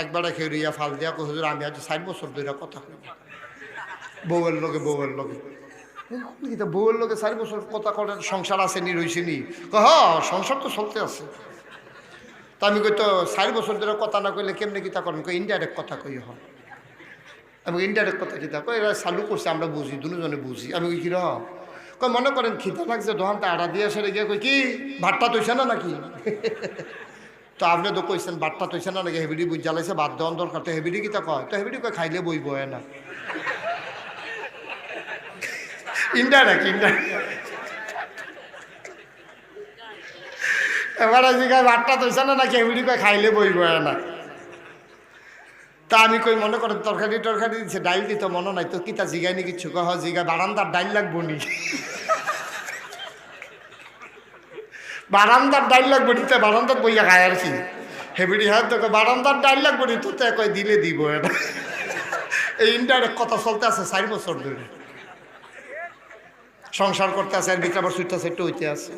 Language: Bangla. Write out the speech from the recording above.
একবারে খেয়ে ফাল দিয়া কই হুজুর আমি আজ 4 বছর ধরে কথা কই না বউয়ের লগে বউয়ের লগে 4 বছর কথা করেন সংসার আছে নি রইছে নি সংসার তো চলতে আছে। তা আমি কই তো 4 বছর ধরে কথা না কইলে কেমনে কিতা করেন? কই ইনডাইরেক্ট কথা কই হয়। আমি ইনডাইরেক্ট কথা কিতা কই এরা চালু করছে আমরা বুঝি দুজনে বুঝি। আমি কই কিরা কই মনে করেন খিদা লাগছে দোকানটা আড়া দিয়ে সেরে গিয়ে কই কি ভাতটা তৈছে না নাকি? তো আপনি তো কইছেন ভাতটা তৈছে না নাকি হেবিডি বুঝ জ্বালাইছে ভাত দেওয়ান দরকার তো হেবিডি কিতা কয় তো হেবিডি কয় খাইলে বই বয় না। ইনডাইরেক্ট এবার জিগায় ভাতটা তৈছে না নাকি হেবিডি কয় খাইলে বই বয় না। তা আমি কই মনে করেন তরকারি দিচ্ছে ডাইল দিতে মনে নাই তো কিতা জিগাই নি কিচ্ছু কহ জিগায় বারান্দার ডাইল লাগবো নি বারান্দার ডাইল লাগবো নিতে বারান্দার বইয়া খায় আর কি হেবিডি হ্যাঁ তো বারান্দার ডাইল লাগবো নি তো কয় দিলে দিব এটা। এই ইনডাইরেক্ট কথা চলতে আছে 4 বছর ধরে সংসার করতে আছে আর ভিতরে আবার সুইটটা সেটটা হইতে আছে।